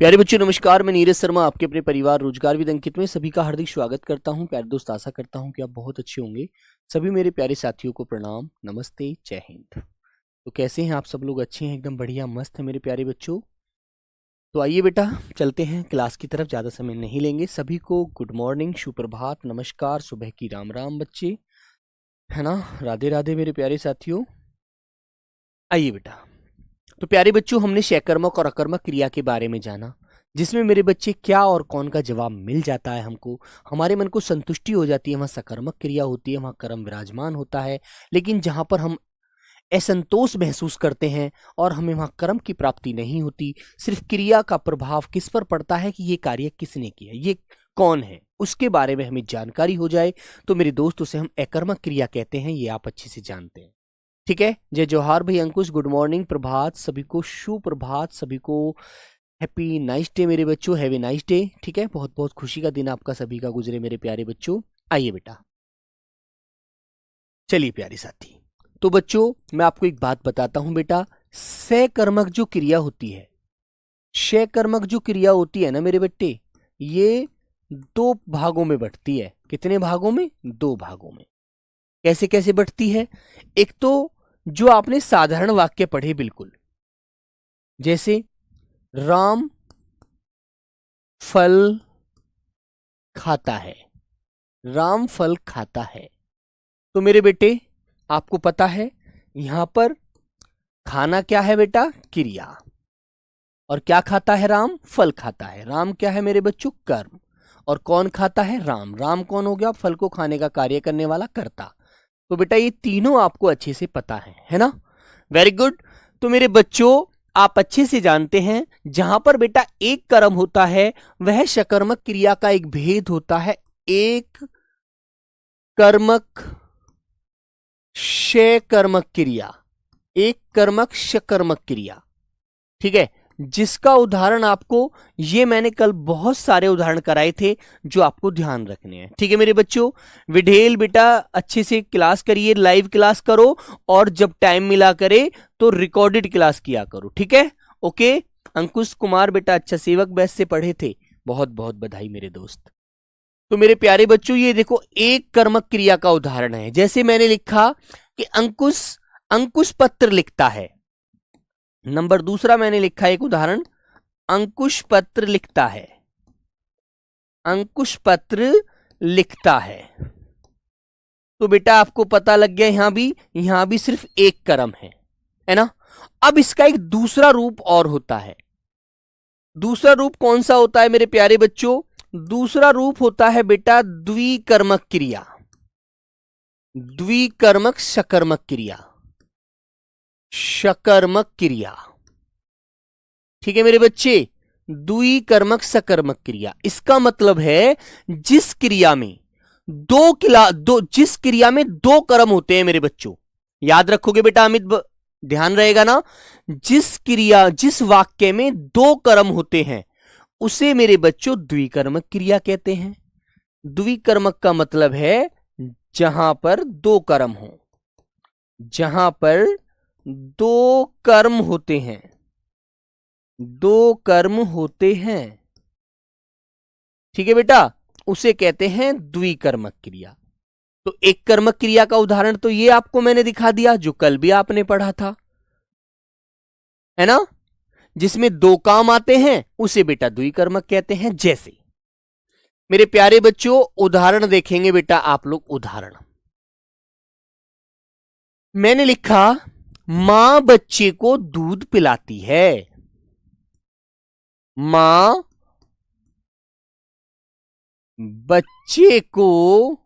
प्यारे बच्चों नमस्कार, मैं नीरज शर्मा आपके अपने परिवार रोजगार विद अंकित में सभी का हार्दिक स्वागत करता हूं। प्यारे दोस्त, आशा करता हूं कि आप बहुत अच्छे होंगे। सभी मेरे प्यारे साथियों को प्रणाम, नमस्ते, जय हिंद। तो कैसे हैं आप सब लोग? अच्छे हैं, एकदम बढ़िया मस्त है मेरे प्यारे बच्चों। तो आइए बेटा चलते हैं क्लास की तरफ, ज़्यादा समय नहीं लेंगे। सभी को गुड मॉर्निंग, सुप्रभात, नमस्कार, सुबह की राम राम बच्चे, है ना। राधे राधे मेरे प्यारे साथियों। आइए बेटा, तो प्यारे बच्चों हमने सकर्मक और अकर्मक क्रिया के बारे में जाना, जिसमें मेरे बच्चे क्या और कौन का जवाब मिल जाता है हमको, हमारे मन को संतुष्टि हो जाती है। वहाँ सकर्मक क्रिया होती है, वहाँ कर्म विराजमान होता है। लेकिन जहाँ पर हम असंतोष महसूस करते हैं और हमें वहाँ कर्म की प्राप्ति नहीं होती, सिर्फ क्रिया का प्रभाव किस पर पड़ता है कि ये कार्य किसने किया, ये कौन है, उसके बारे में हमें जानकारी हो जाए तो मेरे दोस्त उसे हम अकर्मक क्रिया कहते हैं। ये आप अच्छे से जानते हैं, ठीक है। जय जोहार भाई अंकुश, गुड मॉर्निंग, प्रभात सभी को, सुप्रभात सभी को, हैप्पी नाइस डे मेरे बच्चों, हैव ए नाइस डे। ठीक है, बहुत बहुत खुशी का दिन आपका सभी का गुजरे मेरे प्यारे बच्चों। आइए बेटा, चलिए प्यारे साथी। तो बच्चों मैं आपको एक बात बताता हूं बेटा, सकर्मक जो क्रिया होती है, सकर्मक जो क्रिया होती है ना मेरे बेटे, ये दो भागों में बंटती है। कितने भागों में? दो भागों में। कैसे कैसे बंटती है? एक तो जो आपने साधारण वाक्य पढ़े बिल्कुल, जैसे राम फल खाता है, राम फल खाता है। तो मेरे बेटे आपको पता है यहां पर खाना क्या है बेटा? क्रिया। और क्या खाता है? राम फल खाता है। राम क्या है मेरे बच्चों? कर्म। और कौन खाता है? राम। राम कौन हो गया? फल को खाने का कार्य करने वाला कर्ता। तो बेटा ये तीनों आपको अच्छे से पता है ना। Very good. तो मेरे बच्चों आप अच्छे से जानते हैं, जहां पर बेटा एक कर्म होता है वह सकर्मक क्रिया का एक भेद होता है। एक कर्मक सकर्मक क्रिया, एक कर्मक सकर्मक क्रिया, ठीक है। जिसका उदाहरण आपको, ये मैंने कल बहुत सारे उदाहरण कराए थे जो आपको ध्यान रखने हैं, ठीक है मेरे बच्चों। विढेल बेटा अच्छे से क्लास करिए, लाइव क्लास करो, और जब टाइम मिला करे तो रिकॉर्डेड क्लास किया करो, ठीक है। ओके। अंकुश कुमार बेटा अच्छा सेवक बैच से पढ़े थे, बहुत बहुत बधाई मेरे दोस्त। तो मेरे प्यारे बच्चों ये देखो एक कर्मक क्रिया का उदाहरण है। जैसे मैंने लिखा कि अंकुश अंकुश पत्र लिखता है। नंबर दूसरा मैंने लिखा एक उदाहरण, अंकुश पत्र लिखता है, अंकुश पत्र लिखता है। तो बेटा आपको पता लग गया यहां भी सिर्फ एक कर्म है ना। अब इसका एक दूसरा रूप और होता है। दूसरा रूप कौन सा होता है मेरे प्यारे बच्चों? दूसरा रूप होता है बेटा द्विकर्मक क्रिया, द्विकर्मक सकर्मक क्रिया, सकर्मक क्रिया, ठीक है मेरे बच्चे। द्विकर्मक सकर्मक क्रिया, इसका मतलब है जिस क्रिया में जिस क्रिया में दो कर्म होते हैं मेरे बच्चों, याद रखोगे बेटा अमित, ध्यान रहेगा ना। जिस वाक्य में दो कर्म होते हैं उसे मेरे बच्चों द्विकर्मक क्रिया कहते हैं। द्विकर्मक का मतलब है जहां पर दो कर्म हो, जहां पर दो कर्म होते हैं, दो कर्म होते हैं, ठीक है बेटा, उसे कहते हैं द्विकर्मक क्रिया। तो एक कर्मक क्रिया का उदाहरण तो ये आपको मैंने दिखा दिया जो कल भी आपने पढ़ा था, है ना, जिसमें दो काम आते हैं उसे बेटा द्विकर्मक कहते हैं। जैसे मेरे प्यारे बच्चों उदाहरण देखेंगे बेटा आप लोग। उदाहरण मैंने लिखा मां बच्चे को दूध पिलाती है, मां बच्चे को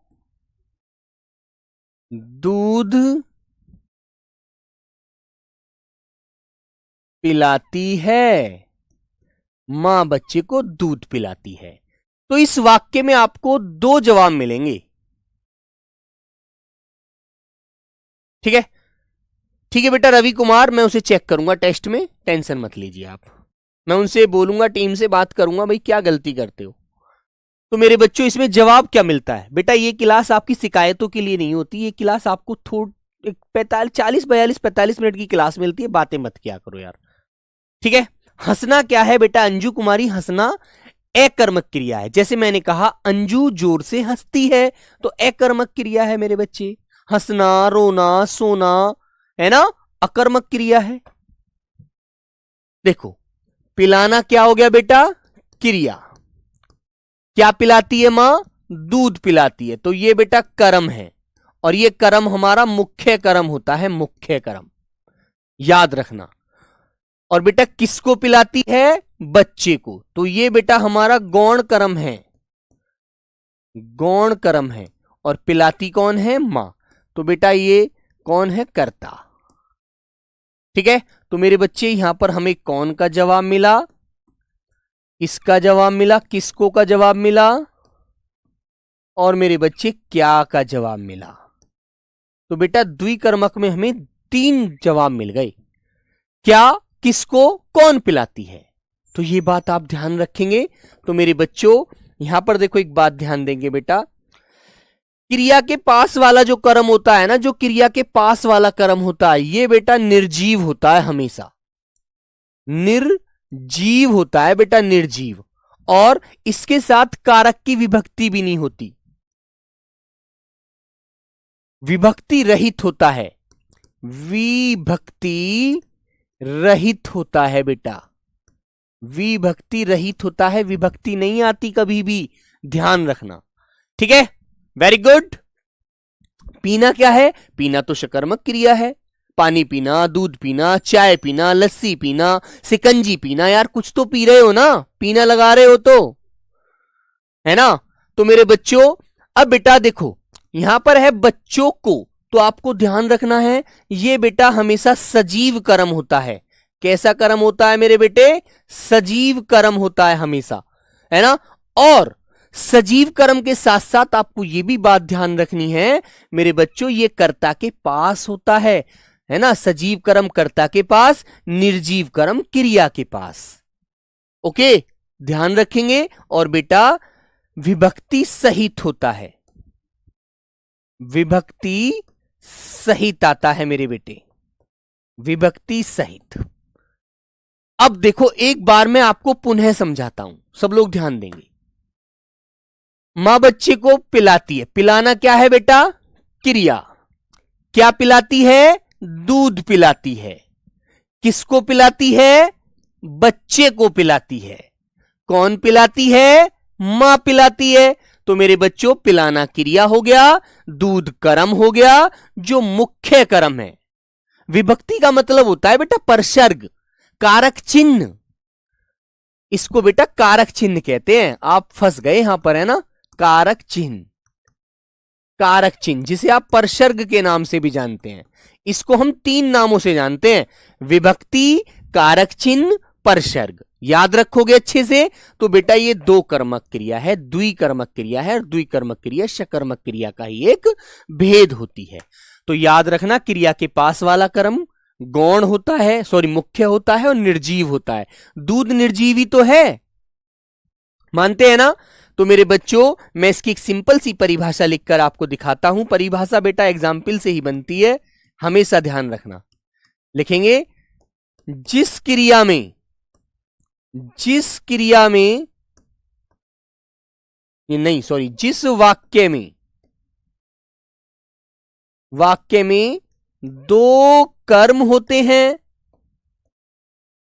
दूध पिलाती है, मां बच्चे को दूध पिलाती है। तो इस वाक्य में आपको दो जवाब मिलेंगे, ठीक है। ठीक है बेटा रवि कुमार, मैं उसे चेक करूंगा टेस्ट में, टेंशन मत लीजिए आप। मैं उनसे बोलूंगा, टीम से बात करूंगा, भाई क्या गलती करते हो। तो मेरे बच्चों इसमें जवाब क्या मिलता है बेटा? ये क्लास आपकी शिकायतों के लिए नहीं होती, ये क्लास आपको 40 42 45 मिनट की क्लास मिलती है, बातें मत किया करो यार, ठीक है। हंसना क्या है बेटा अंजू कुमारी? हंसना अकर्मक क्रिया है। जैसे मैंने कहा अंजू जोर से हंसती है, तो अकर्मक क्रिया है मेरे बच्चे। हंसना, रोना, सोना, है ना, अकर्मक क्रिया है। देखो पिलाना क्या हो गया बेटा? क्रिया। क्या पिलाती है मां? दूध पिलाती है, तो ये बेटा कर्म है, और ये कर्म हमारा मुख्य कर्म होता है, मुख्य कर्म, याद रखना। और बेटा किसको पिलाती है? बच्चे को, तो ये बेटा हमारा गौण कर्म है, गौण कर्म है। और पिलाती कौन है? मां। तो बेटा ये कौन है? कर्ता। ठीक है, तो मेरे बच्चे यहां पर हमें कौन का जवाब मिला? इसका जवाब मिला, किसको का जवाब मिला, और मेरे बच्चे क्या का जवाब मिला। तो बेटा द्विकर्मक में हमें 3 जवाब मिल गए। क्या, किसको, कौन पिलाती है, तो ये बात आप ध्यान रखेंगे। तो मेरे बच्चों यहां पर देखो एक बात ध्यान देंगे बेटा, क्रिया के पास वाला जो कर्म होता है ना, जो क्रिया के पास वाला कर्म होता है, ये बेटा निर्जीव होता है, हमेशा निर्जीव होता है बेटा, निर्जीव। और इसके साथ कारक की विभक्ति भी नहीं होती, विभक्ति रहित होता है, विभक्ति रहित होता है बेटा, विभक्ति रहित होता है, विभक्ति नहीं आती कभी भी, ध्यान रखना। ठीक है, वेरी गुड। पीना क्या है? पीना तो सकर्मक क्रिया है, पानी पीना, दूध पीना, चाय पीना, लस्सी पीना, सिकंजी पीना, यार कुछ तो पी रहे हो ना, पीना लगा रहे हो तो, है ना। तो मेरे बच्चों अब बेटा देखो यहां पर है बच्चों को, तो आपको ध्यान रखना है ये बेटा हमेशा सजीव कर्म होता है। कैसा कर्म होता है मेरे बेटे? सजीव कर्म होता है हमेशा, है ना। और सजीव कर्म के साथ साथ आपको यह भी बात ध्यान रखनी है मेरे बच्चों, ये कर्ता के पास होता है ना। सजीव कर्म कर्ता के पास, निर्जीव कर्म क्रिया के पास। ओके, ध्यान रखेंगे। और बेटा विभक्ति सहित होता है, विभक्ति सहित आता है मेरे बेटे, विभक्ति सहित। अब देखो एक बार मैं आपको पुनः समझाता हूं, सब लोग ध्यान देंगे। मां बच्चे को पिलाती है, पिलाना क्या है बेटा? क्रिया। क्या पिलाती है? दूध पिलाती है। किसको पिलाती है? बच्चे को पिलाती है। कौन पिलाती है? मां पिलाती है। तो मेरे बच्चों पिलाना क्रिया हो गया, दूध कर्म हो गया, जो मुख्य कर्म है। विभक्ति का मतलब होता है बेटा परसर्ग, कारक चिन्ह, इसको बेटा कारक चिन्ह कहते हैं। आप फंस गए यहां पर, है ना, कारक चिन्ह, कारक चिन्ह जिसे आप परसर्ग के नाम से भी जानते हैं। इसको हम 3 नामों से जानते हैं, विभक्ति, कारक चिन्ह, परसर्ग। याद रखोगे अच्छे से तो बेटा ये 2 कर्मक क्रिया है, द्विकर्मक क्रिया है, और द्विकर्मक क्रिया सकर्मक क्रिया का ही एक भेद होती है। तो याद रखना क्रिया के पास वाला कर्म गौण होता है, सॉरी मुख्य होता है, और निर्जीव होता है। दूध निर्जीव ही तो है, मानते हैं ना। तो मेरे बच्चों मैं इसकी एक सिंपल सी परिभाषा लिखकर आपको दिखाता हूं। परिभाषा बेटा एग्जाम्पल से ही बनती है, हमेशा ध्यान रखना। लिखेंगे जिस क्रिया में ये नहीं, सॉरी, जिस वाक्य में 2 कर्म होते हैं,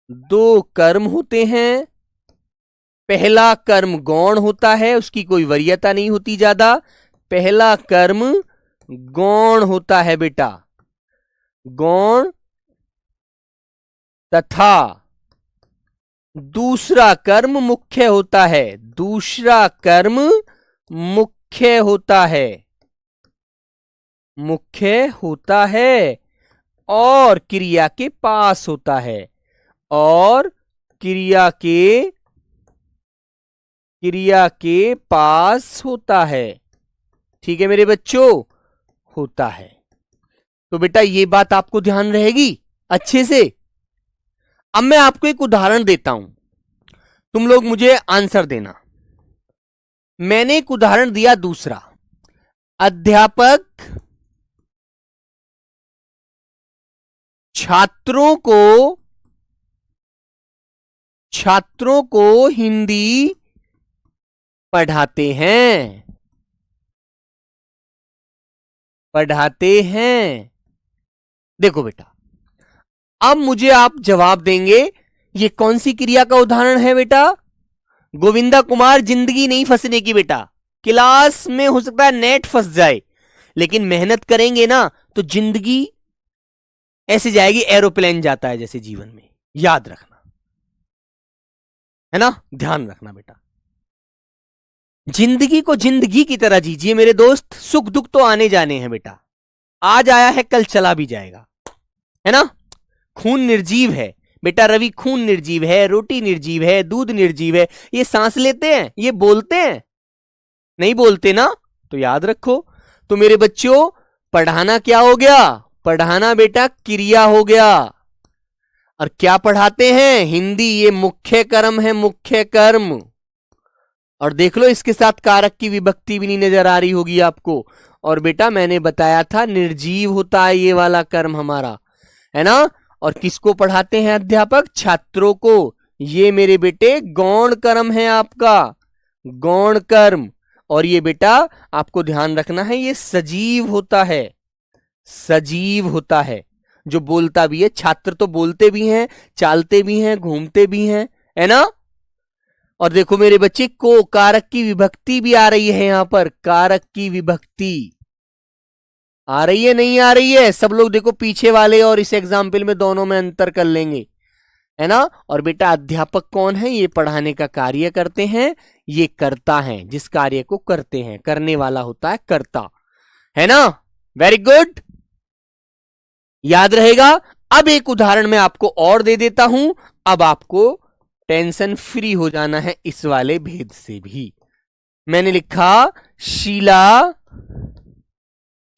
2 कर्म होते हैं, पहला कर्म गौण होता है, उसकी कोई वरीयता नहीं होती ज्यादा, पहला कर्म गौण होता है बेटा, गौण, तथा दूसरा कर्म मुख्य होता है, दूसरा कर्म मुख्य होता है, मुख्य होता है, और क्रिया के पास होता है, और क्रिया के पास होता है। ठीक है मेरे बच्चों, होता है। तो बेटा ये बात आपको ध्यान रहेगी अच्छे से। अब मैं आपको एक उदाहरण देता हूं, तुम लोग मुझे आंसर देना। मैंने एक उदाहरण दिया दूसरा, अध्यापक छात्रों को छात्रों को हिंदी पढ़ाते हैं, पढ़ाते हैं। देखो बेटा, अब मुझे आप जवाब देंगे ये कौन सी क्रिया का उदाहरण है बेटा? गोविंदा कुमार, जिंदगी नहीं फंसने की बेटा। क्लास में हो सकता है नेट फंस जाए, लेकिन मेहनत करेंगे ना तो जिंदगी ऐसे जाएगी, एरोप्लेन जाता है जैसे जीवन में। याद रखना है ना, ध्यान रखना बेटा। जिंदगी को जिंदगी की तरह जीजिए मेरे दोस्त। सुख दुख तो आने जाने हैं बेटा, आज आया है कल चला भी जाएगा, है ना। खून निर्जीव है बेटा रवि, खून निर्जीव है, रोटी निर्जीव है, दूध निर्जीव है। ये सांस लेते हैं, ये बोलते हैं? नहीं बोलते ना, तो याद रखो। तो मेरे बच्चों, पढ़ाना क्या हो गया? पढ़ाना बेटा क्रिया हो गया। और क्या पढ़ाते हैं? हिंदी। ये मुख्य कर्म है, मुख्य कर्म। और देख लो, इसके साथ कारक की विभक्ति भी नहीं नजर आ रही होगी आपको। और बेटा मैंने बताया था निर्जीव होता है ये वाला कर्म हमारा, है ना। और किसको पढ़ाते हैं अध्यापक? छात्रों को। ये मेरे बेटे गौण कर्म है आपका, गौण कर्म। और ये बेटा आपको ध्यान रखना है, ये सजीव होता है, सजीव होता है, जो बोलता भी है। छात्र तो बोलते भी हैं, चालते भी हैं, घूमते भी हैं, है ना। और देखो मेरे बच्चे, को कारक की विभक्ति भी आ रही है यहां पर, कारक की विभक्ति आ रही है, नहीं आ रही है? सब लोग देखो, पीछे वाले और इस एग्जाम्पल में दोनों में अंतर कर लेंगे, है ना। और बेटा अध्यापक कौन है? ये पढ़ाने का कार्य करते हैं, ये करता है, जिस कार्य को करते हैं, करने वाला होता है कर्ता, है ना। वेरी गुड, याद रहेगा। अब एक उदाहरण मैं आपको और दे देता हूं, अब आपको टेंशन फ्री हो जाना है इस वाले भेद से भी। मैंने लिखा शीला,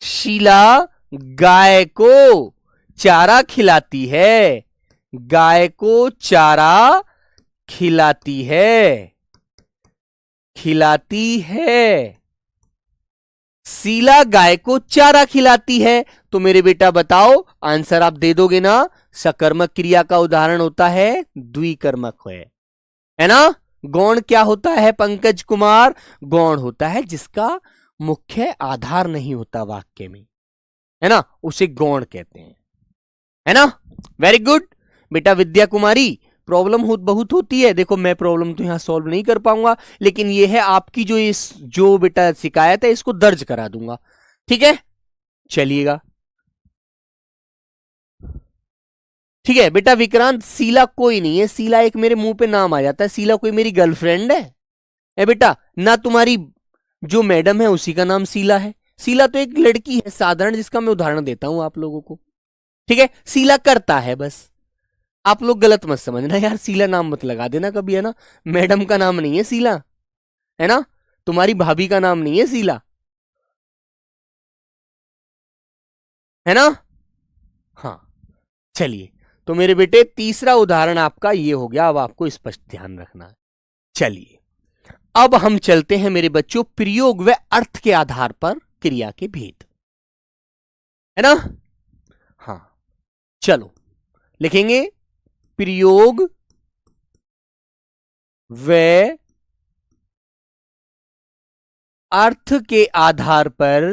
शीला गाय को चारा खिलाती है, गाय को चारा खिलाती है, खिलाती है। शीला गाय को चारा खिलाती है। तो मेरे बेटा बताओ, आंसर आप दे दोगे ना? सकर्मक क्रिया का उदाहरण होता है द्विकर्मक है ना। गौण क्या होता है पंकज कुमार? गौण होता है जिसका मुख्य आधार नहीं होता वाक्य में, है ना, उसे गौण कहते हैं, है ना। वेरी गुड बेटा। विद्या कुमारी, प्रॉब्लम बहुत होती है। देखो मैं प्रॉब्लम तो यहां सॉल्व नहीं कर पाऊंगा, लेकिन ये है आपकी जो बेटा शिकायत है इसको दर्ज करा दूंगा, ठीक है। चलिएगा, ठीक है बेटा। विक्रांत, शीला कोई नहीं है, शीला एक मेरे मुंह पे नाम आ जाता है। शीला कोई मेरी गर्लफ्रेंड है बेटा ना। तुम्हारी जो मैडम है उसी का नाम शीला है। शीला तो एक लड़की है साधारण, जिसका मैं उदाहरण देता हूं आप लोगों को, ठीक है। शीला करता है बस, आप लोग गलत मत समझना यार, शीला नाम मत लगा देना कभी, है ना। मैडम का नाम नहीं है शीला, है ना। तुम्हारी भाभी का नाम नहीं है शीला, है ना। हाँ, चलिए। तो मेरे बेटे तीसरा उदाहरण आपका ये हो गया, अब आपको स्पष्ट ध्यान रखना है। चलिए, अब हम चलते हैं मेरे बच्चों प्रयोग व अर्थ के आधार पर क्रिया के भेद, है ना। हाँ, चलो लिखेंगे प्रयोग व अर्थ के आधार पर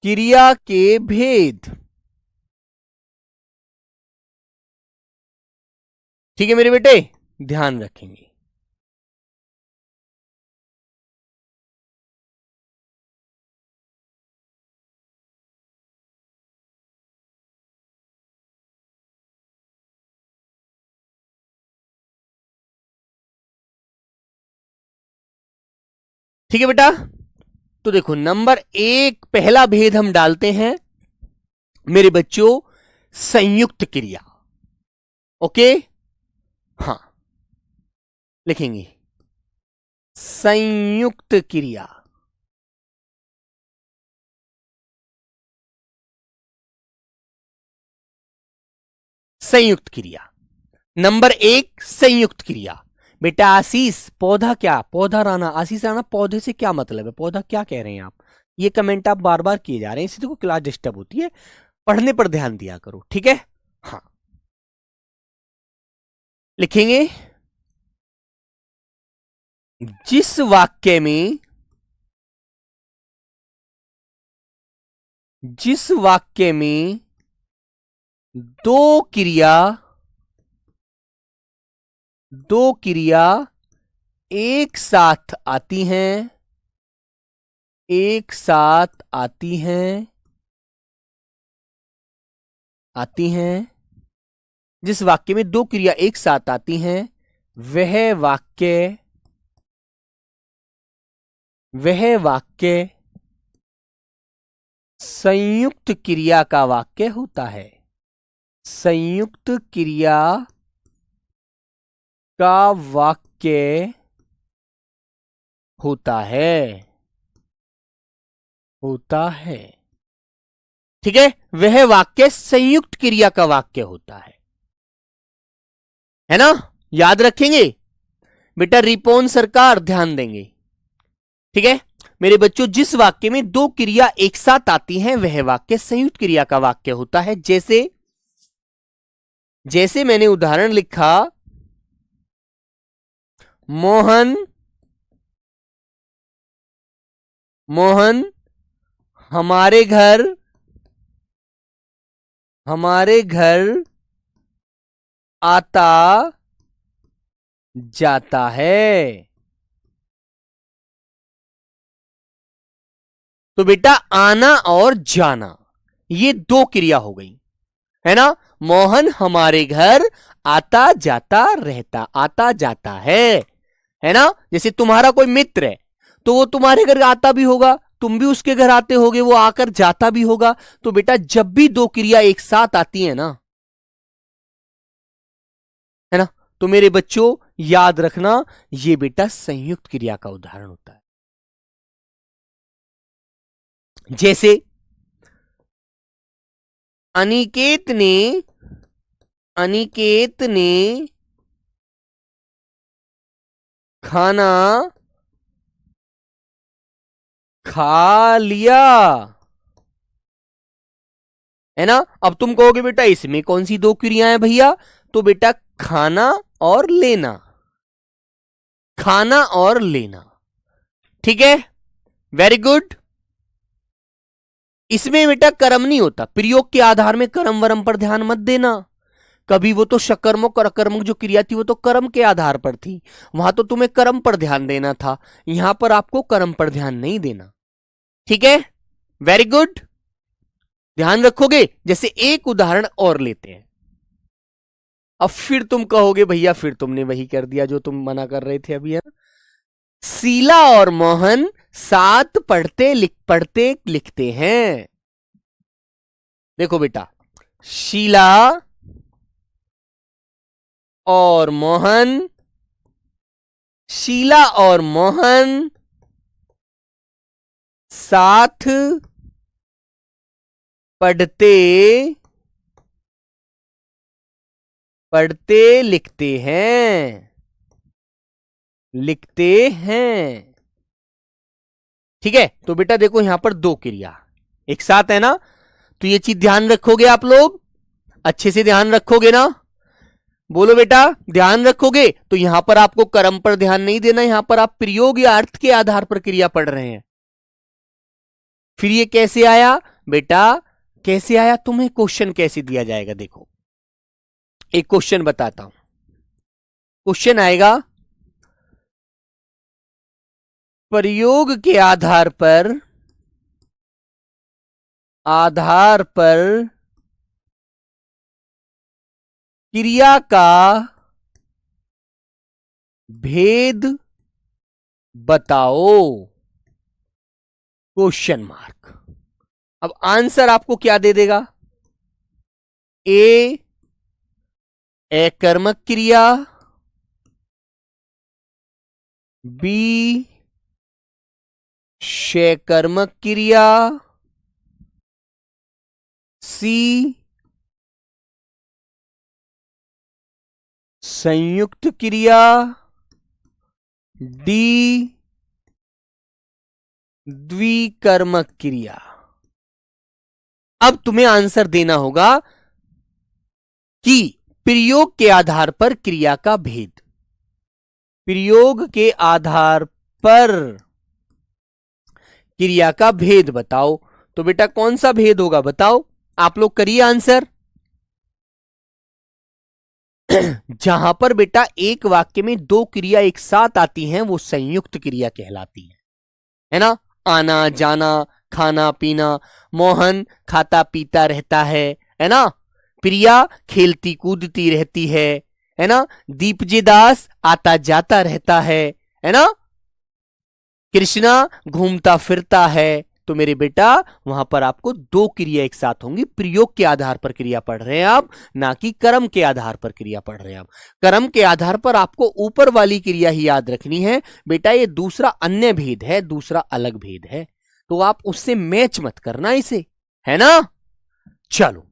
क्रिया के भेद। ठीक है मेरे बेटे, ध्यान रखेंगे। ठीक है बेटा। तो देखो नंबर 1 पहला भेद हम डालते हैं मेरे बच्चों, संयुक्त क्रिया। ओके, हाँ, लिखेंगे संयुक्त क्रिया। संयुक्त क्रिया नंबर 1, संयुक्त क्रिया। बेटा आशीष, पौधा क्या? पौधा राना। आशीष राना, पौधे से क्या मतलब है? पौधा क्या कह रहे हैं आप? ये कमेंट आप बार बार किए जा रहे हैं, इससे देखो क्लास डिस्टर्ब होती है, पढ़ने पर ध्यान दिया करो, ठीक है। हाँ, लिखेंगे जिस वाक्य में, जिस वाक्य में दो क्रिया, दो क्रिया एक साथ आती हैं, एक साथ आती हैं, आती हैं, जिस वाक्य में दो क्रिया एक साथ आती हैं वह वाक्य, वह वाक्य संयुक्त क्रिया का वाक्य होता है, संयुक्त क्रिया का वाक्य होता है, होता है, ठीक है। वह वाक्य संयुक्त क्रिया का वाक्य होता है ना, याद रखेंगे बेटा, रिपोन सरकार ध्यान देंगे, ठीक है मेरे बच्चों। जिस वाक्य में दो क्रिया एक साथ आती हैं वह वाक्य संयुक्त क्रिया का वाक्य होता है। जैसे, जैसे मैंने उदाहरण लिखा, मोहन, मोहन हमारे घर, हमारे घर आता जाता है। तो बेटा आना और जाना ये दो क्रिया हो गई, है ना। मोहन हमारे घर आता जाता रहता, आता जाता है ना। जैसे तुम्हारा कोई मित्र है तो वो तुम्हारे घर आता भी होगा, तुम भी उसके घर आते होगे, वो आकर जाता भी होगा। तो बेटा जब भी दो क्रिया एक साथ आती है ना, है ना, तो मेरे बच्चों याद रखना ये बेटा संयुक्त क्रिया का उदाहरण होता है। जैसे अनिकेत ने, अनिकेत ने खाना खा लिया, है ना। अब तुम कहोगे बेटा इसमें कौन सी दो क्रियाएं हैं भैया, तो बेटा खाना और लेना, खाना और लेना, ठीक है, वेरी गुड। इसमें बेटा कर्म नहीं होता, प्रयोग के आधार में कर्म वरम पर ध्यान मत देना। कभी वो तो शकर्मक और अकर्मक जो क्रिया थी वो तो कर्म के आधार पर थी, वहां तो तुम्हें कर्म पर ध्यान देना था, यहां पर आपको कर्म पर ध्यान नहीं देना, ठीक है, वेरी गुड, ध्यान रखोगे। जैसे एक उदाहरण और लेते हैं। अब फिर तुम कहोगे भैया फिर तुमने वही कर दिया जो तुम मना कर रहे थे अभी, है ना। शीला और मोहन साथ पढ़ते लिखते हैं। देखो बेटा, शीला और मोहन, शीला और मोहन साथ पढ़ते पढ़ते लिखते हैं, लिखते हैं, ठीक है। तो बेटा देखो यहां पर दो क्रिया एक साथ है ना, तो ये चीज ध्यान रखोगे आप लोग, अच्छे से ध्यान रखोगे ना, बोलो बेटा ध्यान रखोगे। तो यहां पर आपको कर्म पर ध्यान नहीं देना, यहां पर आप प्रयोग या अर्थ के आधार पर क्रिया पढ़ रहे हैं। फिर ये कैसे आया बेटा, कैसे आया, तुम्हें क्वेश्चन कैसे दिया जाएगा, देखो एक क्वेश्चन बताता हूं। क्वेश्चन आएगा प्रयोग के आधार पर, आधार पर क्रिया का भेद बताओ, क्वेश्चन मार्क। अब आंसर आपको क्या दे देगा, ए अकर्मक क्रिया, बी शकर्मक क्रिया, सी संयुक्त क्रिया, डी द्विकर्मक क्रिया। अब तुम्हें आंसर देना होगा कि प्रयोग के आधार पर क्रिया का भेद। प्रयोग के आधार पर क्रिया का भेद बताओ। तो बेटा कौन सा भेद होगा बताओ, आप लोग करिए आंसर। जहां पर बेटा एक वाक्य में दो क्रिया एक साथ आती हैं वो संयुक्त क्रिया कहलाती है ना। आना जाना, खाना पीना, मोहन खाता पीता रहता है ना। प्रिया खेलती कूदती रहती है ना। दीपजी दास आता जाता रहता है ना। कृष्णा घूमता फिरता है। तो मेरे बेटा वहां पर आपको दो क्रिया एक साथ होंगी। प्रयोग के आधार पर क्रिया पढ़ रहे हैं आप, ना कि कर्म के आधार पर क्रिया पढ़ रहे हैं आप। कर्म के आधार पर आपको ऊपर वाली क्रिया ही याद रखनी है बेटा। ये दूसरा अन्य भेद है, दूसरा अलग भेद है, तो आप उससे मैच मत करना इसे, है ना। चलो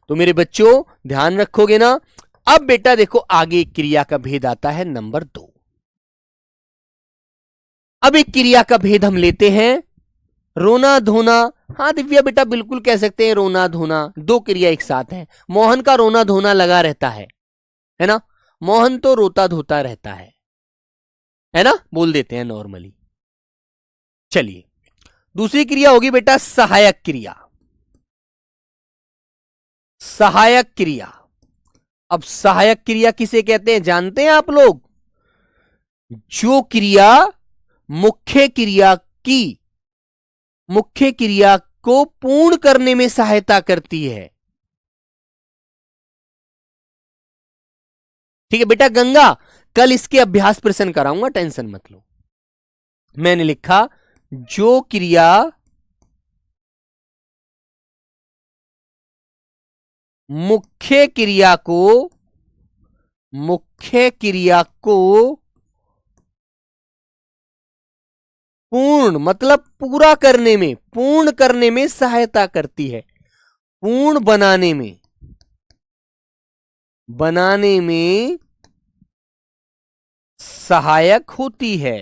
तो मेरे बच्चों ध्यान रखोगे ना। अब बेटा देखो आगे क्रिया का भेद आता है नंबर 2। अब एक क्रिया का भेद हम लेते हैं, रोना धोना। हाँ दिव्या बेटा बिल्कुल कह सकते हैं रोना धोना, दो क्रिया एक साथ है। मोहन का रोना धोना लगा रहता है ना। मोहन तो रोता धोता रहता है ना, बोल देते हैं नॉर्मली। चलिए दूसरी क्रिया होगी बेटा सहायक क्रिया। सहायक क्रिया, अब सहायक क्रिया किसे कहते हैं जानते हैं आप लोग? जो क्रिया मुख्य क्रिया को पूर्ण करने में सहायता करती है। ठीक है बेटा गंगा, कल इसके अभ्यास प्रश्न कराऊंगा, टेंशन मत लो। मैंने लिखा जो क्रिया मुख्य क्रिया को पूर्ण मतलब पूर्ण करने में सहायता करती है, पूर्ण बनाने में सहायक होती है।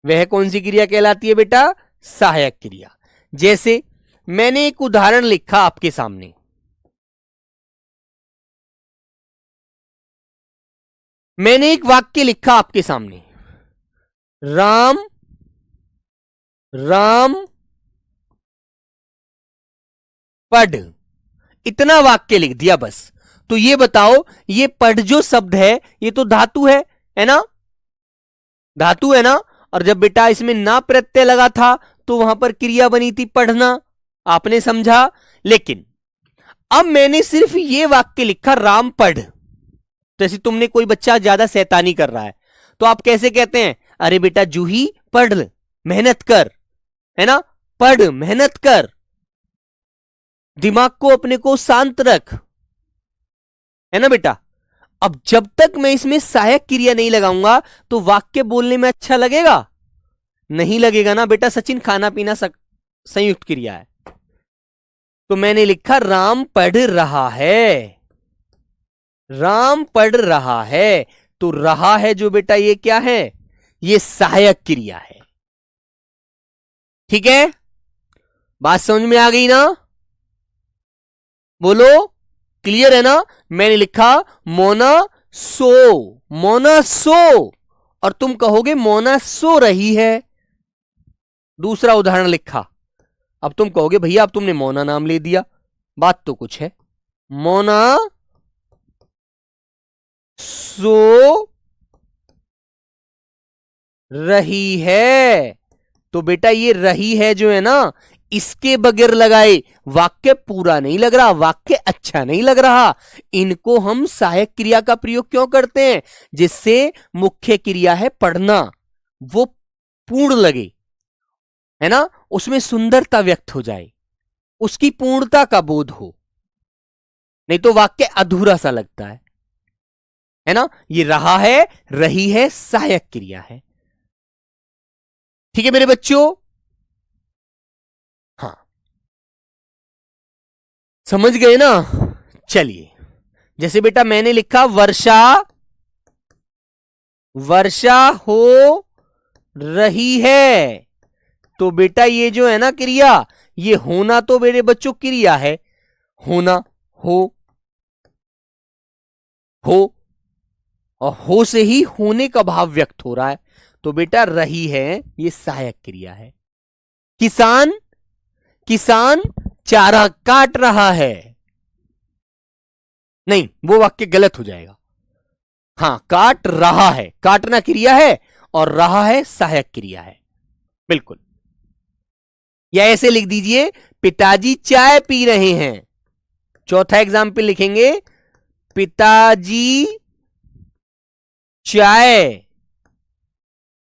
वह कौन सी क्रिया कहलाती है बेटा? सहायक क्रिया। जैसे मैंने एक उदाहरण लिखा आपके सामने, मैंने एक वाक्य लिखा आपके सामने, राम पढ़, इतना वाक्य लिख दिया बस। तो ये बताओ ये पढ़ जो शब्द है ये तो धातु है ना, धातु है ना। और जब बेटा इसमें ना प्रत्यय लगा था तो वहां पर क्रिया बनी थी पढ़ना, आपने समझा। लेकिन अब मैंने सिर्फ ये वाक्य लिखा राम पढ़। जैसे तुमने कोई बच्चा ज्यादा शैतानी कर रहा है तो आप कैसे कहते हैं? अरे बेटा जूही पढ़, मेहनत कर, है ना, पढ़ मेहनत कर, दिमाग को अपने को शांत रख, है ना बेटा। अब जब तक मैं इसमें सहायक क्रिया नहीं लगाऊंगा तो वाक्य बोलने में अच्छा लगेगा? नहीं लगेगा ना बेटा। सचिन खाना पीना संयुक्त क्रिया है, तो मैंने लिखा राम पढ़ रहा है, राम पढ़ रहा है। तो रहा है जो बेटा ये क्या है? ये सहायक क्रिया है। ठीक है, बात समझ में आ गई ना? बोलो क्लियर है ना? मैंने लिखा मोना सो, और तुम कहोगे मोना सो रही है। दूसरा उदाहरण लिखा, अब तुम कहोगे भैया अब तुमने मोना नाम ले दिया, बात तो कुछ है। मोना सो रही है। तो बेटा ये रही है जो है ना, इसके बगैर लगाए वाक्य पूरा नहीं लग रहा, वाक्य अच्छा नहीं लग रहा। इनको हम सहायक क्रिया का प्रयोग क्यों करते हैं? जिससे मुख्य क्रिया है पढ़ना वो पूर्ण लगे, है ना, उसमें सुंदरता व्यक्त हो जाए, उसकी पूर्णता का बोध हो, नहीं तो वाक्य अधूरा सा लगता है ना। ये रहा है, रही है, सहायक क्रिया है। ठीक है मेरे बच्चों? हाँ समझ गए ना? चलिए जैसे बेटा मैंने लिखा वर्षा, वर्षा हो रही है, तो बेटा ये जो है ना क्रिया, ये होना तो मेरे बच्चों क्रिया है, होना, हो और हो से ही होने का भाव व्यक्त हो रहा है, तो बेटा रही है ये सहायक क्रिया है। किसान, किसान चारा काट रहा है, नहीं वो वाक्य गलत हो जाएगा। हां, काट रहा है, काटना क्रिया है और रहा है सहायक क्रिया है, बिल्कुल। या ऐसे लिख दीजिए, पिताजी चाय पी रहे हैं। चौथा एग्जाम्पल लिखेंगे, पिताजी चाय,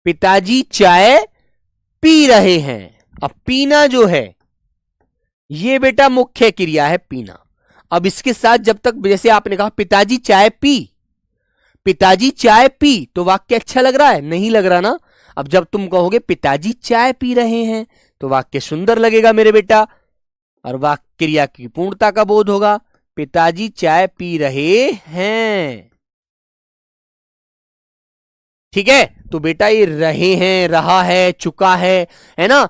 पिताजी चाय पी रहे हैं। अब पीना जो है ये बेटा मुख्य क्रिया है, पीना। अब इसके साथ जब तक, जैसे आपने कहा पिताजी चाय पी, पिताजी चाय पी, तो वाक्य अच्छा लग रहा है? नहीं लग रहा ना। अब जब तुम कहोगे पिताजी चाय पी रहे हैं, तो वाक्य सुंदर लगेगा मेरे बेटा, और वाक्य क्रिया की पूर्णता का बोध होगा। पिताजी चाय पी रहे हैं, ठीक है। तो बेटा ये रहे हैं, रहा है, चुका है ना।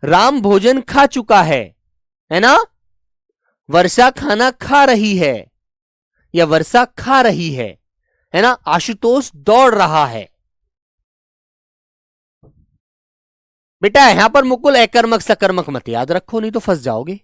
राम भोजन खा चुका है ना। वर्षा खाना खा रही है, या वर्षा खा रही है ना। आशुतोष दौड़ रहा है। बेटा यहां पर मुकुल अकर्मक सकर्मक मत याद रखो, नहीं तो फंस जाओगे।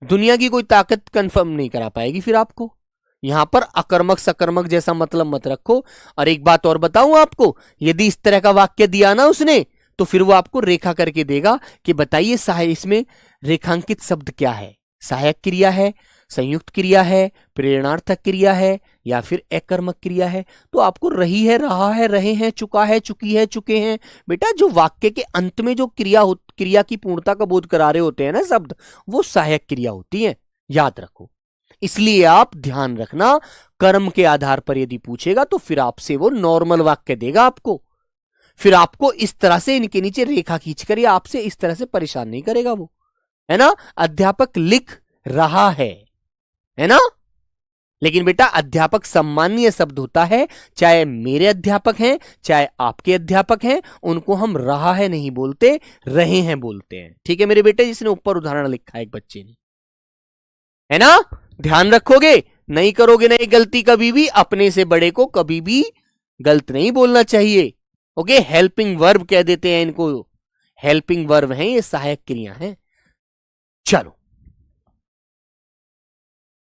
दुनिया की कोई ताकत कंफर्म नहीं करा पाएगी फिर आपको। यहां पर अकर्मक सकर्मक जैसा मतलब मत रखो। और एक बात और बताऊं आपको, यदि इस तरह का वाक्य दिया ना उसने, तो फिर वो आपको रेखा करके देगा कि बताइए सहायक, इसमें रेखांकित शब्द क्या है, सहायक क्रिया है, संयुक्त क्रिया है, प्रेरणार्थक क्रिया है, या फिर अकर्मक क्रिया है। तो आपको रही है, रहा है, रहे हैं, चुका है, चुकी है, चुके हैं। बेटा जो वाक्य के अंत में जो क्रिया की पूर्णता का बोध करा रहे होते हैं ना शब्द, वो सहायक क्रिया होती है, याद रखो। इसलिए आप ध्यान रखना, कर्म के आधार पर यदि पूछेगा तो फिर आपसे वो नॉर्मल वाक्य देगा आपको, फिर आपको इस तरह से इनके नीचे रेखा खींचकर या आपसे इस तरह से परेशान नहीं करेगा वो, है ना। अध्यापक लिख रहा है ना। लेकिन बेटा अध्यापक सम्मानीय शब्द होता है, चाहे मेरे अध्यापक हैं चाहे आपके अध्यापक हैं, उनको हम रहा है नहीं बोलते, रहे हैं बोलते हैं, ठीक है मेरे बेटे। जिसने ऊपर उदाहरण लिखा है एक बच्चे ने, है ना। ध्यान रखोगे, नहीं करोगे नहीं गलती कभी भी, अपने से बड़े को कभी भी गलत नहीं बोलना चाहिए। ओके, हेल्पिंग वर्ब कह देते हैं इनको, हेल्पिंग वर्ब हैं ये, सहायक क्रिया हैं। चलो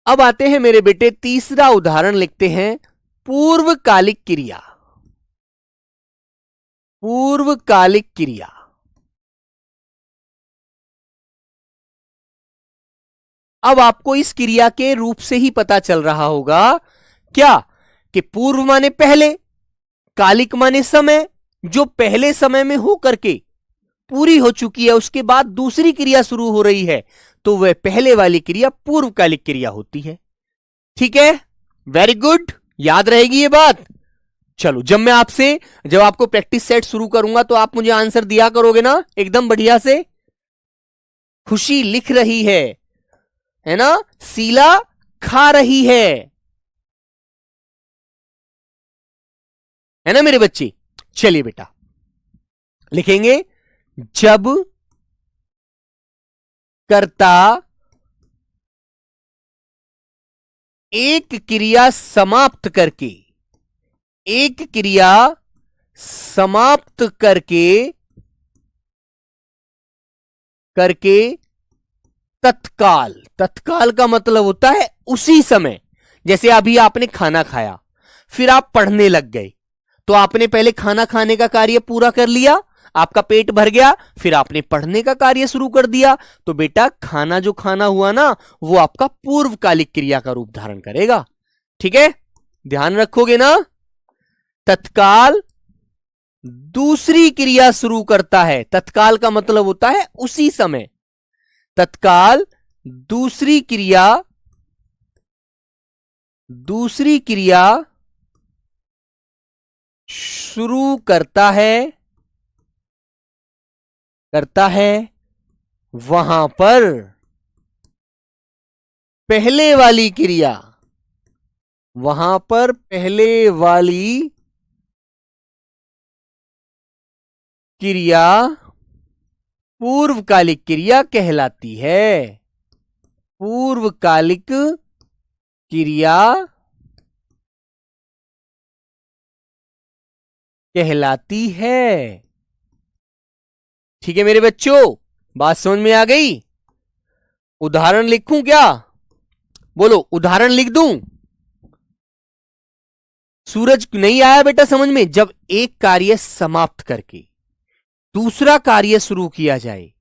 अब आते हैं मेरे बेटे, तीसरा उदाहरण लिखते हैं, पूर्वकालिक क्रिया। पूर्वकालिक क्रिया, अब आपको इस क्रिया के रूप से ही पता चल रहा होगा क्या, कि पूर्व माने पहले, कालिक माने समय, जो पहले समय में हो करके पूरी हो चुकी है, उसके बाद दूसरी क्रिया शुरू हो रही है, तो वह पहले वाली क्रिया पूर्वकालिक क्रिया होती है, ठीक है। वेरी गुड, याद रहेगी ये बात। चलो जब आपको प्रैक्टिस सेट शुरू करूंगा तो आप मुझे आंसर दिया करोगे ना एकदम बढ़िया से। खुशी लिख रही है ना। शीला खा रही है ना मेरे बच्चे। चलिए बेटा लिखेंगे, जब कर्ता एक क्रिया समाप्त करके, एक क्रिया समाप्त करके तत्काल, तत्काल का मतलब होता है उसी समय। जैसे अभी आपने खाना खाया, फिर आप पढ़ने लग गए, तो आपने पहले खाना खाने का कार्य पूरा कर लिया, आपका पेट भर गया, फिर आपने पढ़ने का कार्य शुरू कर दिया, तो बेटा खाना जो खाना हुआ ना, वो आपका पूर्वकालिक क्रिया का रूप धारण करेगा, ठीक है। ध्यान रखोगे ना। तत्काल दूसरी क्रिया शुरू करता है, तत्काल का मतलब होता है उसी समय। तत्काल दूसरी क्रिया शुरू करता है वहां पर पहले वाली क्रिया वहां पर पहले वाली क्रिया पूर्वकालिक क्रिया कहलाती है। पूर्वकालिक क्रिया कहलाती है। ठीक है मेरे बच्चों, बात समझ में आ गई? उदाहरण लिखूं क्या? बोलो, उदाहरण लिख दूं? सूरज नहीं आया बेटा समझ में? जब एक कार्य समाप्त करके दूसरा कार्य शुरू किया जाए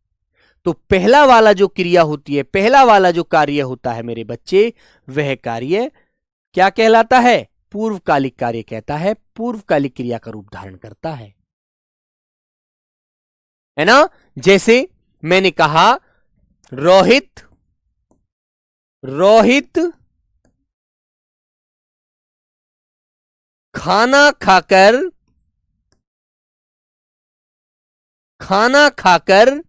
तो पहला वाला जो क्रिया होती है, पहला वाला जो कार्य होता है मेरे बच्चे, वह कार्य क्या कहलाता है? पूर्वकालिक कार्य कहता है, पूर्वकालिक क्रिया का रूप धारण करता है ना? जैसे मैंने कहा रोहित खाना खाकर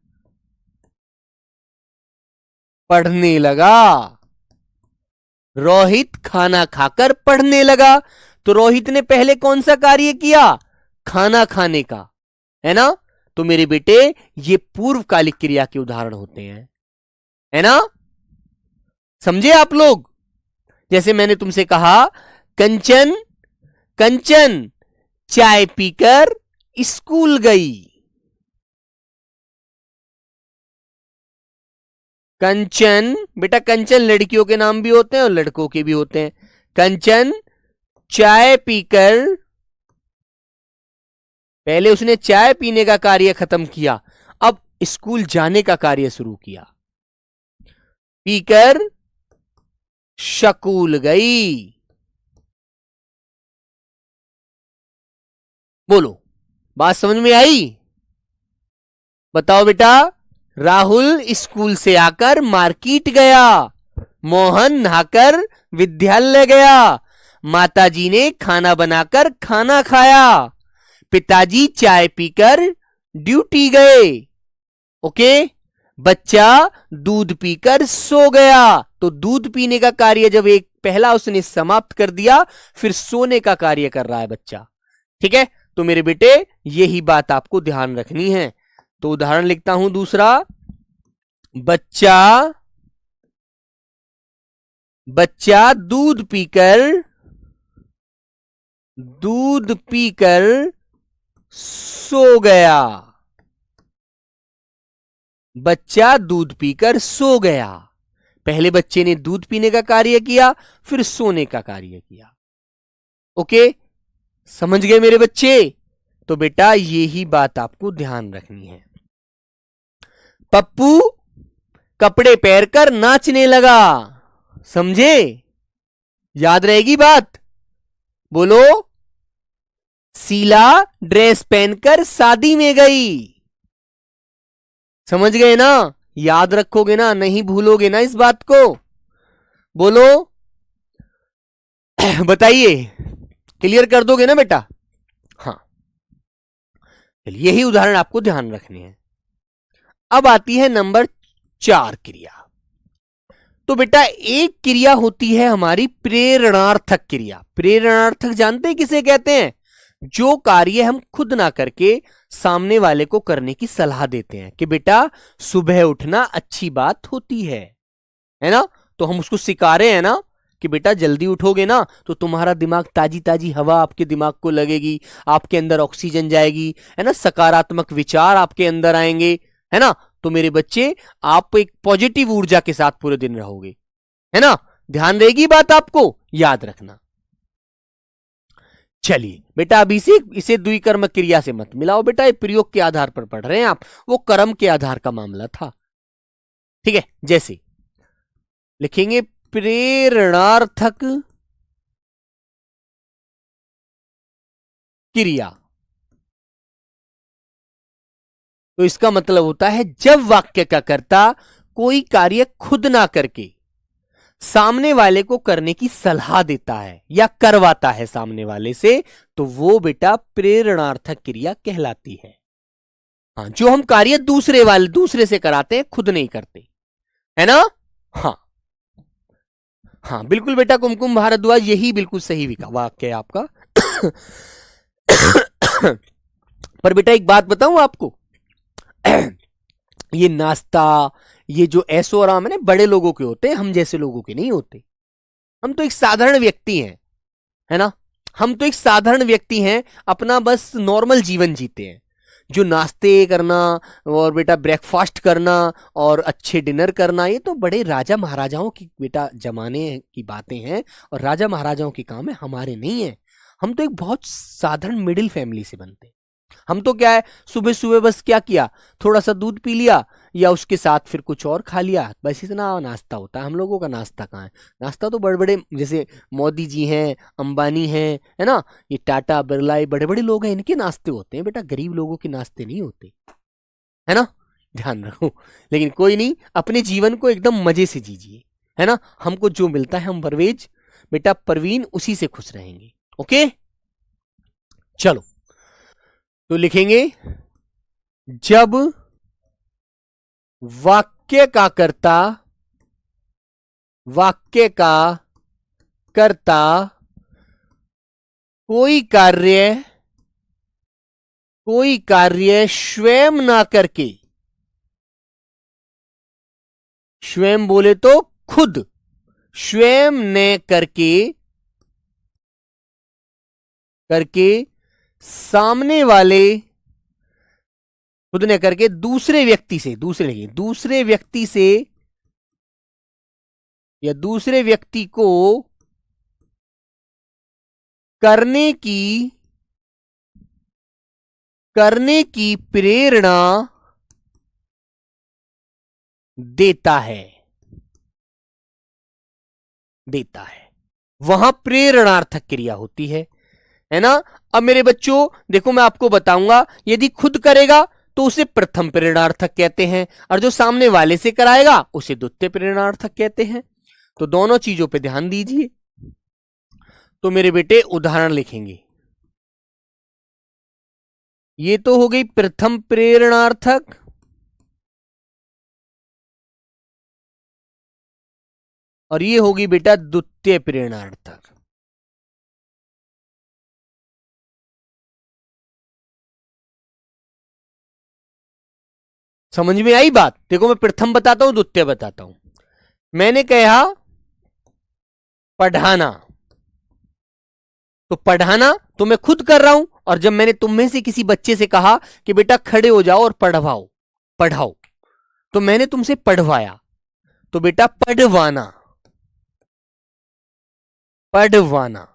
पढ़ने लगा। रोहित खाना खाकर पढ़ने लगा। तो रोहित ने पहले कौन सा कार्य किया? खाना खाने का, है ना? तो मेरे बेटे ये पूर्वकालिक क्रिया के उदाहरण होते हैं, है ना? समझे आप लोग? जैसे मैंने तुमसे कहा कंचन चाय पीकर स्कूल गई। कंचन, बेटा कंचन लड़कियों के नाम भी होते हैं और लड़कों के भी होते हैं। कंचन चाय पीकर, पहले उसने चाय पीने का कार्य खत्म किया, अब स्कूल जाने का कार्य शुरू किया। पीकर स्कूल गई। बोलो, बात समझ में आई? बताओ बेटा। राहुल स्कूल से आकर मार्केट गया। मोहन नहाकर विद्यालय गया। माताजी ने खाना बनाकर खाना खाया। पिताजी चाय पीकर ड्यूटी गए। ओके। बच्चा दूध पीकर सो गया। तो दूध पीने का कार्य जब एक पहला उसने समाप्त कर दिया, फिर सोने का कार्य कर रहा है बच्चा। ठीक है, तो मेरे बेटे यही बात आपको ध्यान रखनी है। तो उदाहरण लिखता हूं दूसरा। बच्चा दूध पीकर सो गया। बच्चा दूध पीकर सो गया। पहले बच्चे ने दूध पीने का कार्य किया, फिर सोने का कार्य किया। ओके, समझ गए मेरे बच्चे? तो बेटा यही बात आपको ध्यान रखनी है। पप्पू कपड़े पहनकर नाचने लगा। समझे? याद रहेगी बात? बोलो। शीला ड्रेस पहनकर शादी में गई। समझ गए ना? याद रखोगे ना? नहीं भूलोगे ना इस बात को? बोलो बताइए, क्लियर कर दोगे ना बेटा? हाँ, यही उदाहरण आपको ध्यान रखने हैं। अब आती है नंबर 4 क्रिया। तो बेटा एक क्रिया होती है हमारी प्रेरणार्थक क्रिया। प्रेरणार्थक जानते हैं किसे कहते हैं? जो कार्य हम खुद ना करके सामने वाले को करने की सलाह देते हैं कि बेटा सुबह उठना अच्छी बात होती है ना? तो हम उसको सिखा रहे हैं ना कि बेटा जल्दी उठोगे ना तो तुम्हारा दिमाग, ताजी ताजी हवा आपके दिमाग को लगेगी, आपके अंदर ऑक्सीजन जाएगी, है ना? सकारात्मक विचार आपके अंदर आएंगे, है ना? तो मेरे बच्चे आप एक पॉजिटिव ऊर्जा के साथ पूरे दिन रहोगे, है ना? ध्यान रहेगी बात, आपको याद रखना। चलिए बेटा, अभी से इसे द्विकर्म क्रिया से मत मिलाओ बेटा, ये प्रयोग के आधार पर पढ़ रहे हैं आप, वो कर्म के आधार का मामला था। ठीक है, जैसे लिखेंगे प्रेरणार्थक क्रिया, तो इसका मतलब होता है जब वाक्य का कर्ता कोई कार्य खुद ना करके सामने वाले को करने की सलाह देता है या करवाता है सामने वाले से, तो वो बेटा प्रेरणार्थक क्रिया कहलाती है। हाँ, जो हम कार्य दूसरे से कराते हैं, खुद नहीं करते, है ना? हाँ, हाँ बिल्कुल बेटा, कुमकुम भारद्वाज, यही बिल्कुल सही वाक्य है आपका। पर बेटा एक बात बताऊं आपको, ये नाश्ता, ये जो ऐशो आराम है ना, बड़े लोगों के होते हैं, हम जैसे लोगों के नहीं होते। हम तो एक साधारण व्यक्ति हैं, है ना, हम तो एक साधारण व्यक्ति हैं, अपना बस नॉर्मल जीवन जीते हैं। जो नाश्ते करना और बेटा ब्रेकफास्ट करना और अच्छे डिनर करना, ये तो बड़े राजा महाराजाओं की बेटा जमाने की बातें हैं, और राजा महाराजाओं के काम है, हमारे नहीं है। हम तो एक बहुत साधारण मिडिल फैमिली से बनते हैं। हम तो क्या है, सुबह सुबह बस क्या किया, थोड़ा सा दूध पी लिया, या उसके साथ फिर कुछ और खा लिया, बस इतना नाश्ता होता है हम लोगों का। नाश्ता कहाँ है, नाश्ता तो बड़े बड़े जैसे मोदी जी हैं, अंबानी हैं, है ना, ये टाटा बिरला, ये बड़े बड़े लोग हैं, इनके नाश्ते होते हैं बेटा, गरीब लोगों के नाश्ते नहीं होते, है ना, ध्यान रखो। लेकिन कोई नहीं, अपने जीवन को एकदम मजे से जीजिए, है ना, हमको जो मिलता है हम परवेज बेटा परवीन उसी से खुश रहेंगे। ओके, चलो तो लिखेंगे, जब वाक्य का कर्ता कोई कार्य स्वयं ना करके, स्वयं बोले तो खुद, स्वयं ने करके सामने वाले, खुद ने करके दूसरे व्यक्ति से या दूसरे व्यक्ति को करने की प्रेरणा देता है वहां प्रेरणार्थक क्रिया होती है ना। अब मेरे बच्चों देखो, मैं आपको बताऊंगा, यदि खुद करेगा तो उसे प्रथम प्रेरणार्थक कहते हैं, और जो सामने वाले से कराएगा उसे द्वितीय प्रेरणार्थक कहते हैं। तो दोनों चीजों पे ध्यान दीजिए। तो मेरे बेटे उदाहरण लिखेंगे, ये तो हो गई प्रथम प्रेरणार्थक, और ये होगी बेटा द्वितीय प्रेरणार्थक। समझ में आई बात? देखो मैं प्रथम बताता हूं, द्वितीय बताता हूं। मैंने कहा पढ़ाना, तो पढ़ाना तो मैं खुद कर रहा हूं, और जब मैंने तुम में से किसी बच्चे से कहा कि बेटा खड़े हो जाओ और पढ़ाओ, तो मैंने तुमसे पढ़वाया, तो बेटा पढ़वाना,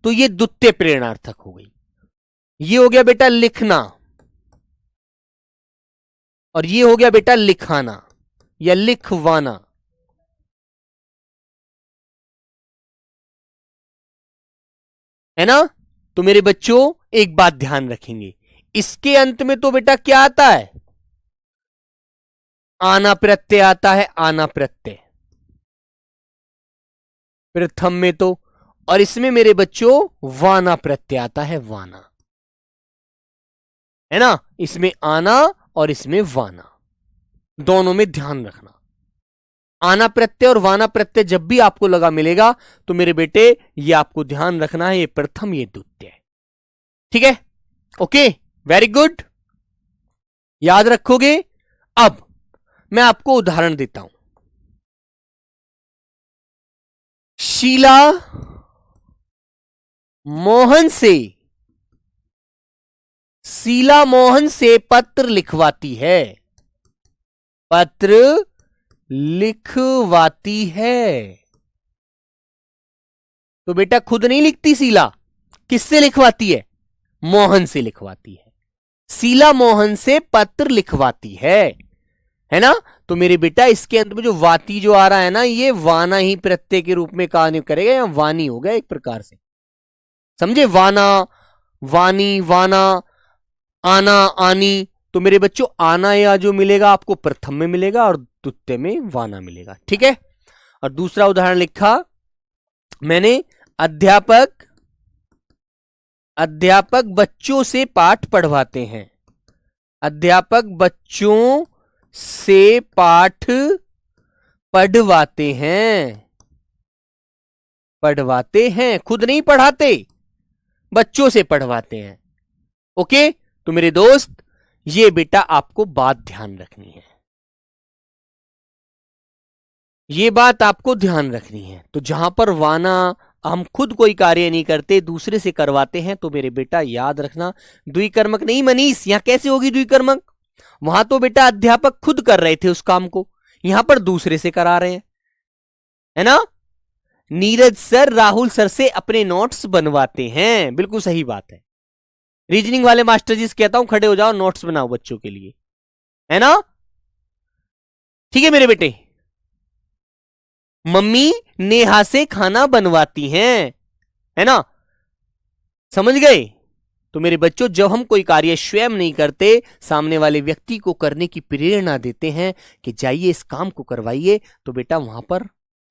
तो ये द्वितीय प्रेरणार्थक हो गई। ये हो गया बेटा लिखना, और ये हो गया बेटा लिखाना या लिखवाना, है ना। तो मेरे बच्चों एक बात ध्यान रखेंगे, इसके अंत में तो बेटा क्या आता है, आना प्रत्यय आता है, आना प्रत्यय प्रथम में तो, और इसमें मेरे बच्चों वाना प्रत्यय आता है, वाना, है ना, इसमें आना और इसमें वाना, दोनों में ध्यान रखना। आना प्रत्यय और वाना प्रत्यय जब भी आपको लगा मिलेगा तो मेरे बेटे ये आपको ध्यान रखना है, ये प्रथम ये द्वितीय, ठीक है। ओके, वेरी गुड, याद रखोगे। अब मैं आपको उदाहरण देता हूं, शीला मोहन से पत्र लिखवाती है, तो बेटा खुद नहीं लिखती शीला, किससे लिखवाती है, मोहन से लिखवाती है। शीला मोहन से पत्र लिखवाती है ना। तो मेरे बेटा इसके अंत में जो वाती जो आ रहा है ना, ये वाना ही प्रत्यय के रूप में कार्य करेगा, या वानी हो गया एक प्रकार से, समझे, वाना, वानी, वाना, आना, आनी। तो मेरे बच्चों आना या जो मिलेगा आपको प्रथम में मिलेगा और द्वितीय में वाना मिलेगा, ठीक है। और दूसरा उदाहरण लिखा मैंने, अध्यापक बच्चों से पाठ पढ़वाते हैं, अध्यापक बच्चों से पाठ पढ़वाते हैं, पढ़वाते हैं, खुद नहीं पढ़ाते, बच्चों से पढ़वाते हैं। ओके, तो मेरे दोस्त ये बेटा आपको बात ध्यान रखनी है, ये बात आपको ध्यान रखनी है। तो जहां पर वाना हम खुद कोई कार्य नहीं करते, दूसरे से करवाते हैं, तो मेरे बेटा याद रखना द्विकर्मक नहीं। मनीष, यहां कैसे होगी द्विकर्मक? वहां तो बेटा अध्यापक खुद कर रहे थे उस काम को, यहां पर दूसरे से करा रहे हैं, है ना। नीरज सर राहुल सर से अपने नोट्स बनवाते हैं, बिल्कुल सही बात है। रीजनिंग वाले मास्टर जी से कहता हूं खड़े हो जाओ, नोट्स बनाओ बच्चों के लिए, है ना। ठीक है मेरे बेटे। मम्मी नेहा से खाना बनवाती हैं, है ना, समझ गए। तो मेरे बच्चों, जब हम कोई कार्य स्वयं नहीं करते, सामने वाले व्यक्ति को करने की प्रेरणा देते हैं कि जाइए इस काम को करवाइए, तो बेटा वहां पर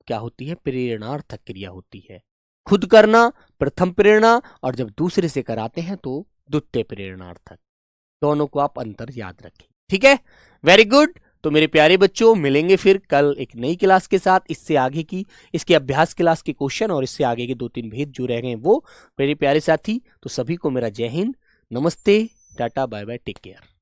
क्या होती है? प्रेरणार्थक क्रिया होती है। खुद करना प्रथम प्रेरणा, और जब दूसरे से कराते हैं तो द्वितीय प्रेरणार्थक। दोनों को आप अंतर याद रखें, ठीक है। Very good. तो मेरे प्यारे बच्चों, मिलेंगे फिर कल एक नई क्लास के साथ। इससे आगे की, इसके अभ्यास क्लास के क्वेश्चन और इससे आगे के 2-3 भेद जो रह गए वो, मेरे प्यारे साथी। तो सभी को मेरा जय हिंद, नमस्ते, tata, bye bye, take care.